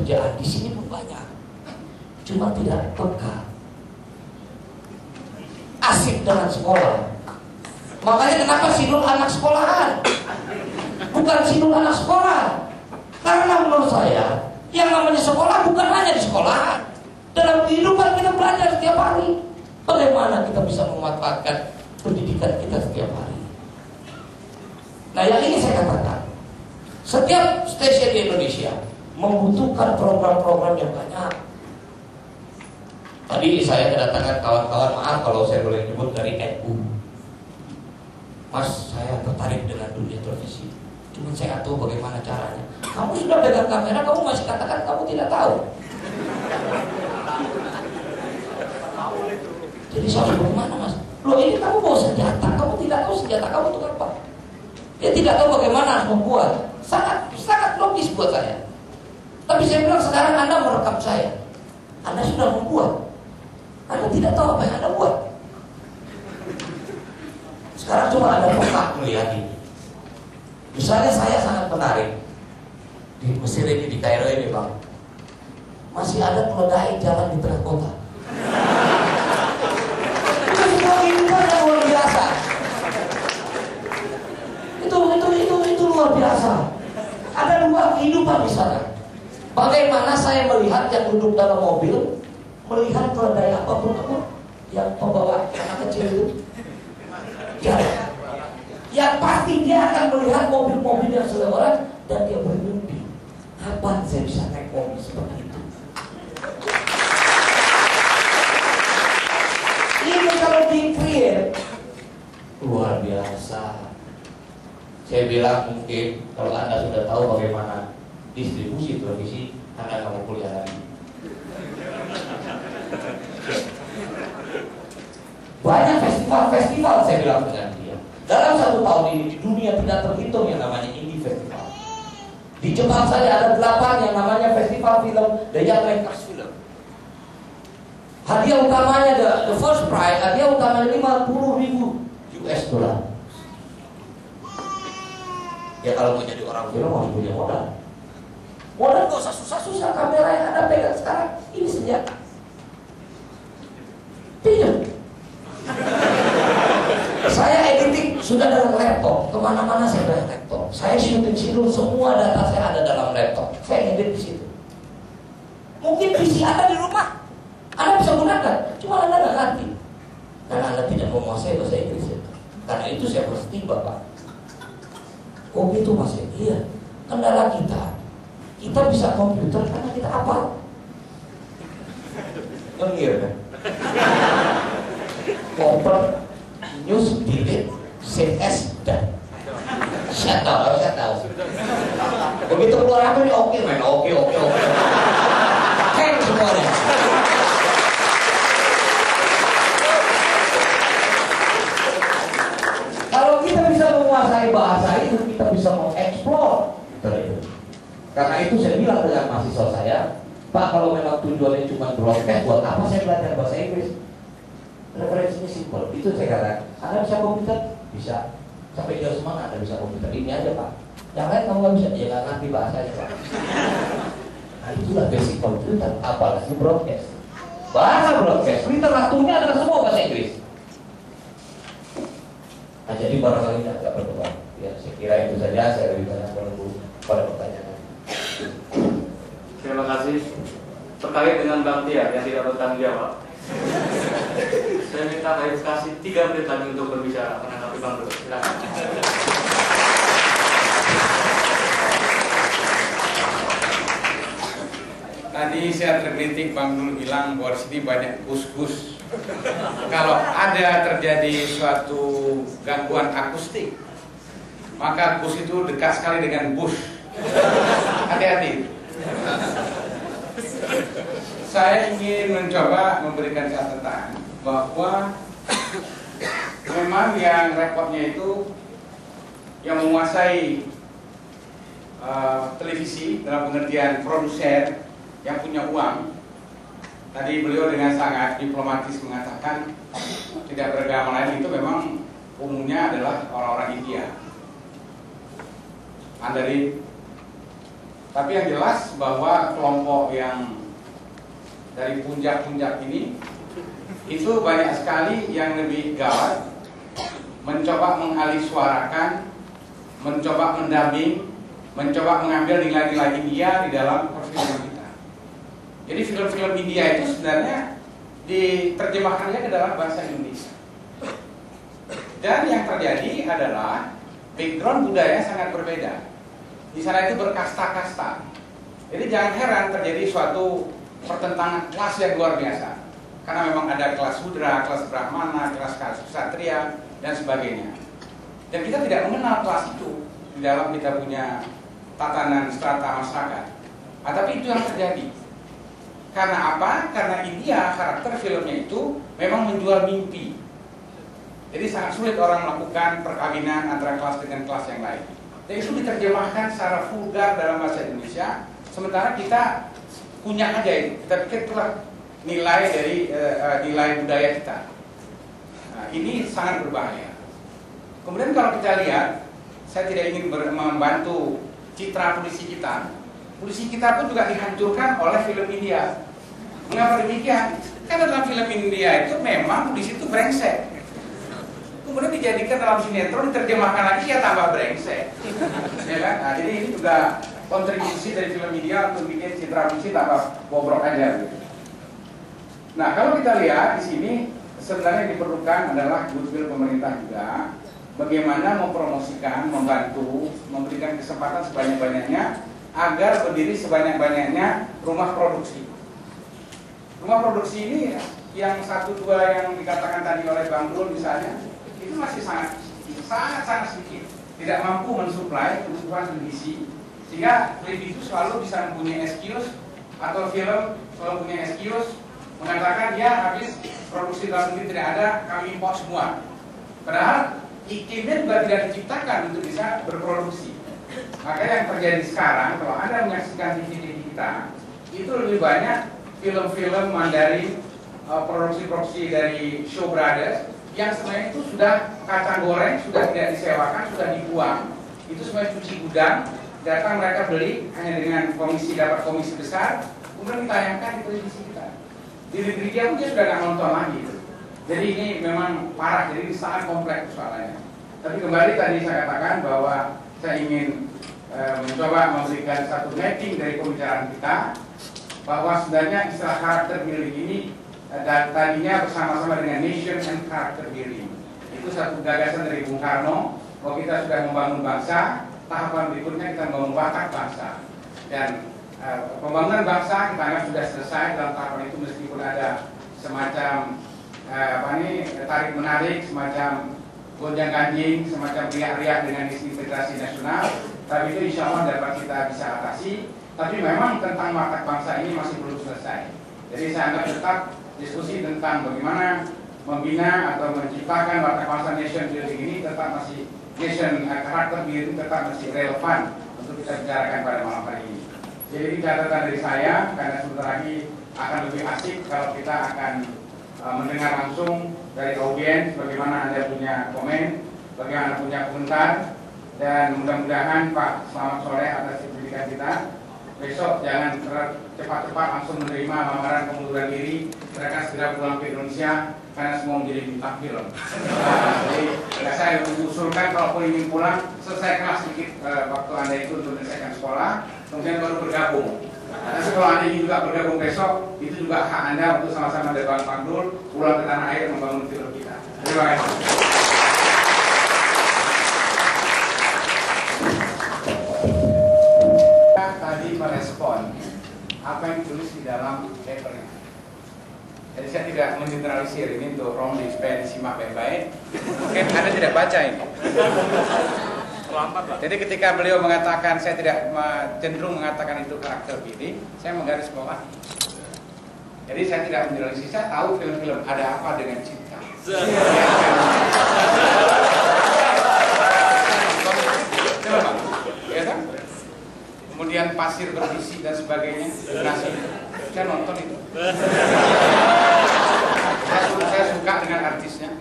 kerjaan di sini pun banyak, cuma tidak peka, asik dengan sekolah. Makanya kenapa sidul anak sekolahan, bukan sidul anak sekolah? Karena menurut saya yang namanya sekolah bukan hanya di sekolahan. Dalam kehidupan kita belajar setiap hari. Bagaimana kita bisa memanfaatkan pendidikan kita setiap hari? Nah, yang ini saya katakan, setiap stasiun di Indonesia membutuhkan program-program yang banyak. Tadi saya kedatangan kawan-kawan, maaf kalau saya boleh nyebut, dari NU. Mas, saya tertarik dengan dunia televisi, cuma saya nggak tahu bagaimana caranya. Kamu sudah pegang kamera, kamu masih katakan kamu tidak tahu. Jadi saya harus bagaimana, Mas? Loh, ini kamu bawa senjata, kamu tidak tahu senjata kamu untuk apa? Dia tidak tahu bagaimana harus membuat. Sangat logis buat saya. Tapi saya bilang, sekarang Anda merekam saya, Anda sudah membuat, Anda tidak tahu apa yang Anda buat. Sekarang cuma Anda peka melihat ini. Misalnya saya sangat menarik di Mesir ini, di Kairo ini, Bang, masih ada keledai jalan di tengah kota. Itu sebuah kehidupan yang luar biasa. Itu luar biasa. Ada dua kehidupan di sana. Bagaimana saya melihat yang duduk dalam mobil, melihat keledai apapun yang pembawa anak kecil itu, ya, yang pasti dia akan melihat mobil-mobil yang selebaran dan dia bermimpi, kapan saya bisa naik mobil seperti itu. Ini kalau di-create luar biasa. Saya bilang, mungkin kalau Anda sudah tahu bagaimana distribusi televisi, Anda nggak mau kuliah lagi. Banyak festival-festival, saya bilang dengan dia. Dalam 1 tahun ini di dunia tidak terhitung yang namanya indie festival. Di Jepang saja ada 8 yang namanya festival film The Young Makers Film. Hadiah utamanya, the first prize, hadiah utamanya $50,000. Ya kalau mau jadi orang film harus punya modal. Modal gak usah susah-susah, kamera yang Anda pegang sekarang ini senjata. Pinjam. Saya editing sudah dalam laptop, kemana-mana saya dengan laptop. Saya syuting sidul, semua data saya ada dalam laptop. Saya edit di situ. Mungkin PC Anda di rumah, Anda bisa gunakan, cuma Anda nggak ngerti karena Anda tidak menguasai bahasa Inggris. Karena itu saya berhenti, Bapak. Kopi itu masih iya. Kendala kita bisa komputer karena kita hafal. Ngir kan? Open, news, delete, save as, dan saya tahu. Begitu keluar apa nih? Oke, main oke. Hang semuanya. Kalau kita bisa menguasai bahasa itu, kita bisa mengeksplor. Karena itu saya bilang dengan mahasiswa saya, Pak, kalau memang tujuannya cuma broadcast, buat apa saya belajar bahasa Inggris? Referensinya simpel. Itu saya katakan, Anda bisa komputer? Bisa. Sampai jauh semangat Anda bisa komputer. Ini aja, Pak. Yang lain kamu nggak bisa, dia nggak ngerti bahasanya, Pak. Nah, itulah basic komputer. Apalagi broadcast. Bahasa broadcast, literatunya adalah semua bahasa Inggris. Nah, jadi barangkali agak berkembang. Ya, saya kira itu saja. Saya lebih banyak menunggu pada pertanyaan. Terima kasih. Terkait dengan Bang Tia yang tidak bertanggung jawab, saya minta klarifikasi 3 menit lagi untuk berbicara menanggapi Bang Dul. Silakan. Tadi saya terkritik Bang Dul bilang bahwa di sini banyak gus-gus. Kalau ada terjadi suatu gangguan akustik, maka gus itu dekat sekali dengan bush. Hati-hati. Saya ingin mencoba memberikan catatan bahwa memang yang repotnya itu yang menguasai televisi dalam pengertian produser yang punya uang. Tadi beliau dengan sangat diplomatis mengatakan tidak beragama lain itu memang umumnya adalah orang-orang India. Mandarin, Tapi yang jelas bahwa kelompok yang dari puncak-puncak ini itu banyak sekali yang lebih gawat, mencoba mengalisuarakan, mencoba mendamping, mencoba mengambil nilai-nilai India di dalam perfilman kita. Jadi film-film India itu sebenarnya diterjemahkannya ke dalam bahasa Indonesia. Dan yang terjadi adalah background budaya sangat berbeda. Di sana itu berkasta-kasta. Jadi jangan heran terjadi suatu pertentangan kelas yang luar biasa. Karena memang ada kelas Sudra, kelas Brahmana, kelas Ksatria, dan sebagainya. Dan kita tidak mengenal kelas itu di dalam kita punya tatanan strata masyarakat. Tapi itu yang terjadi. Karena apa? Karena India, karakter filmnya itu memang menjual mimpi. Jadi sangat sulit orang melakukan perkawinan antara kelas dengan kelas yang lain. Dan itu diterjemahkan secara vulgar dalam bahasa Indonesia. Sementara kita punya aja itu. Kita pikir itulah nilai dari nilai budaya kita. Nah, ini sangat berbahaya. Kemudian kalau kita lihat, saya tidak ingin membantu citra polisi kita. Polisi kita pun juga dihancurkan oleh film India. Mengapa demikian? Karena dalam film India itu memang polisi itu brengsek. Kemudian dijadikan dalam sinetron, diterjemahkan lagi ya tambah brengsek. Ya kan? Nah, jadi ini juga kontribusi dari film India untuk bikin citra polisi tambah bobrok aja. Gitu. Nah, kalau kita lihat di sini sebenarnya diperlukan adalah goodwill pemerintah juga, bagaimana mempromosikan, membantu, memberikan kesempatan sebanyak-banyaknya agar berdiri sebanyak-banyaknya rumah produksi. Rumah produksi ini yang 1-2 yang dikatakan tadi oleh Bang Dul misalnya, itu masih sangat sedikit, tidak mampu mensuplai kebutuhan televisi, sehingga televisi itu selalu bisa mempunyai excuse atau film selalu punya excuse mengatakan ya habis produksi dalam negeri tidak ada, kami import semua. Padahal iklimnya juga tidak diciptakan untuk bisa berproduksi. Maka yang terjadi sekarang, kalau Anda menyaksikan TV kita, itu lebih banyak film-film dari produksi-produksi dari Show Brothers yang sebenarnya itu sudah kacang goreng, sudah tidak disewakan, sudah dibuang. Itu semuanya cuci gudang, datang mereka beli hanya dengan dapat komisi besar, kemudian ditayangkan di televisi kita. Di negeri dia pun dia sudah nggak nonton lagi. Jadi ini memang parah, jadi sangat kompleks soalnya. Tapi kembali tadi saya katakan bahwa saya ingin mencoba memberikan satu mapping dari pembicaraan kita, bahwa sebenarnya istilah karakter building ini dan tadinya bersama-sama dengan nation and character building. Itu satu gagasan dari Bung Karno, bahwa kita sudah membangun bangsa, tahapan berikutnya kita membangun watak bangsa. Dan pembangunan bangsa kita anggap sudah selesai. Dalam tahapan itu meskipun ada semacam tarik menarik, semacam gonjang ganjing, semacam riak-riak dengan isu integrasi nasional, tapi itu insya Allah dapat kita bisa atasi. Tapi memang tentang watak bangsa ini masih belum selesai. Jadi saya anggap tetap diskusi tentang bagaimana membina atau menciptakan watak bangsa nation building ini tetap masih nation karakter building tetap masih relevan untuk kita bicarakan pada malam hari ini. Jadi ini catatan dari saya, karena sebentar lagi akan lebih asik kalau kita akan mendengar langsung dari audiens bagaimana Anda punya komen, bagaimana punya komentar, dan mudah-mudahan Pak selamat sore atas pendidikan kita. Besok jangan cepat-cepat langsung menerima lamaran pengunduran diri, mereka segera pulang ke Indonesia karena semua menjadi bintang film. Jadi saya mengusulkan kalau ingin pulang, selesaikanlah sedikit waktu Anda itu untuk menyelesaikan sekolah, kemudian baru bergabung. Tapi kalau Anda ingin juga bergabung besok, itu juga hak Anda untuk sama-sama dengan Bang Dul pulang ke tanah air membangun film kita. Terima kasih. Tadi merespon apa yang ditulis di dalam papernya. Jadi saya tidak mengeneralisir ini untuk Romli supaya disimak baik-baik. Mungkin Anda tidak baca ini. Jadi ketika beliau mengatakan saya tidak cenderung mengatakan itu karakter building, saya menggaris bawah. Jadi saya tidak mengeneralisir, saya tahu film-film ada apa dengan cinta. Ya kan? Kemudian pasir berbisik dan sebagainya, nasi. Saya nonton itu. Saya suka dengan artisnya.